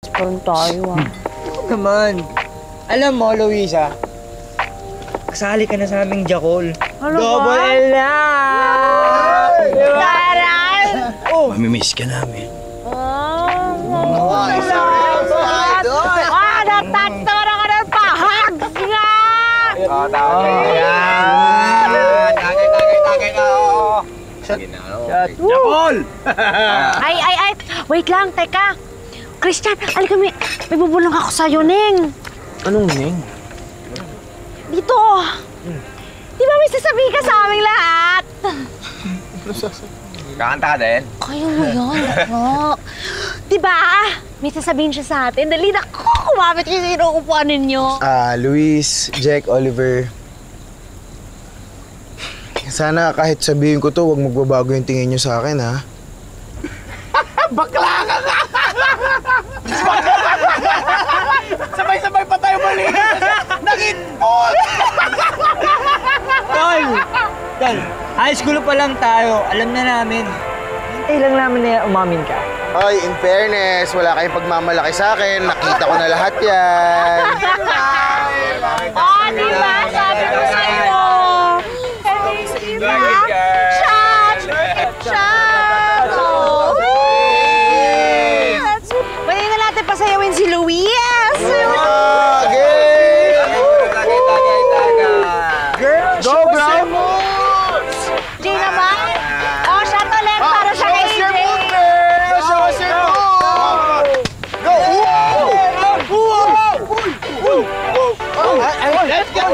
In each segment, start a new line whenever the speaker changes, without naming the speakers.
Parang tayo
Naman. Alam mo, Luisa, kasali ka na sa aming Jakol.
Ano
Double
ba?
L na!
Taray!
Oh!
Mamimiss ka namin.
Natatara ka ng pahag nga!
Tagay na, oo.
Jakol!
Ay! Wait lang, teka. Christian, alika may bubulong ako sa'yo, Neng.
Anong Neng?
Dito. Di ba may sasabihin ka sa aming lahat?
Kakanta ka din?
Kaya mo yan, ako. Di ba? May sasabihin siya sa atin. Dali na ko, kumapit kayo sa inuupuan ninyo.
Luis, Jack, Oliver. Sana kahit sabihin ko to, huwag magbabago yung tingin nyo sa akin, ha?
Bakla ka nga! Sabay-sabay pa tayo mali! Nag-input!
Tol, high school pa lang tayo. Alam na namin. Hintay lang namin na umamin ka.
Hoy, in fairness, wala kayong pagmamalaki sa akin. Nakita ko na lahat yan.
Di ba? Sabi ko sa'yo. Di ba? Shot! Shot! Pwede na natin pasayawin si Luis.
Go, bro!
Jay naman. Oh, shot ulit para siya kay AJ.
Show us your move! Go!
Let's go!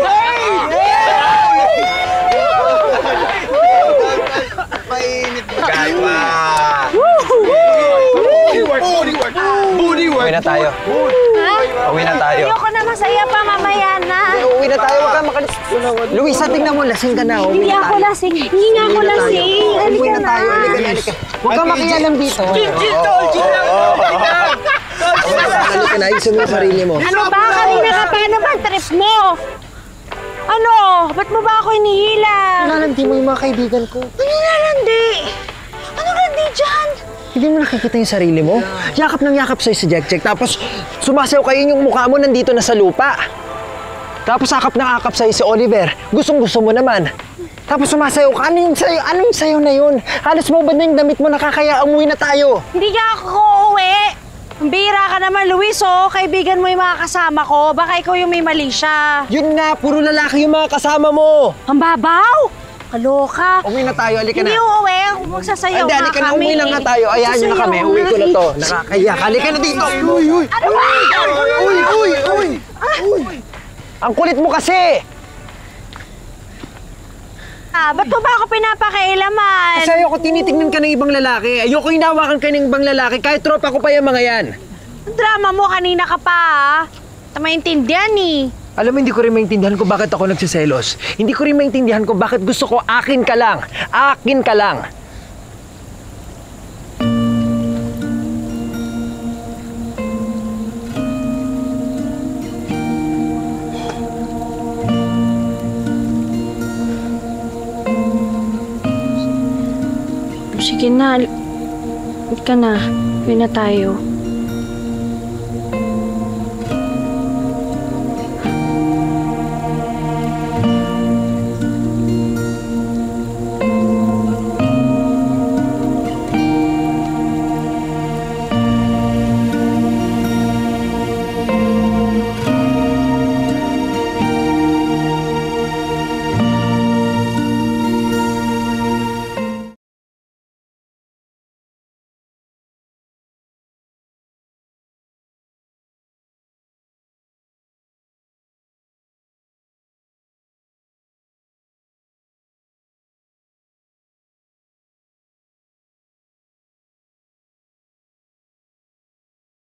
Mainit ba?
Kaiwa! Booty work!
Uwi na tayo. Uwi na tayo.
Ayoko na, masaya pa, mamaya na.
Uwi na tayo. Huwag ka makalis. Luisa, tingnan mo. Lasing ka na.
Hindi ako lasing. Hindi nga ako lasing.
Uwi
Halika
na tayo.
na.
Halika. Huwag ka makialam dito. Halika na. Ayusin mo yung sarili mo.
Ano ba? Kanina ka pa naman, trip mo. Ano? Ba't mo ba ako inihila?
Nalalandi mo yung mga kaibigan ko.
Ano nalandi? Ano landi dyan?
Hindi mo nakikita yung sarili mo? Yakap ng yakap sa'yo si Jack. Tapos sumasayaw kayo yung mukha mo nandito na sa lupa. Tapos akap ng akap sa'yo si Oliver. Gustong-gusto mo naman. Tapos sumasayaw ka. Ano yung sayaw na yun? Halos mo ba na yung damit mo nakakaya? Umuwi na tayo.
Hindi ka ako uuwi. Ang bira ka naman, Luis, oh. Kaibigan mo yung mga kasama ko. Baka ikaw yung may mali siya.
Yun nga, puro lalaki yung mga kasama mo.
Ang babaw! Kaloka.
Uwi na tayo, halika na.
Hindi uuwi. Magsasayaw
Hindi,
nga
halika na,
kami.
uwi lang nga tayo. Ayahan nyo na kami, uwi ko na to. Nakakaya. Halika na dito. Uy!
Ano ba?
Uy! Ang kulit mo kasi!
Ba't mo ba ako pinapakailaman?
Kasi ayoko tinitignan ka ng ibang lalaki. Ayoko hinawakan ka ng ibang lalaki. Kahit tropa ko pa yung mga yan.
Ang drama mo, kanina ka pa, ha? Ito maintindihan, eh.
Alam mo, hindi ko rin maintindihan kung bakit ako nagsiselos. Hindi ko rin maintindihan kung bakit gusto ko akin ka lang. Akin ka lang.
Sige na. Huwag ka na. Uwi na tayo.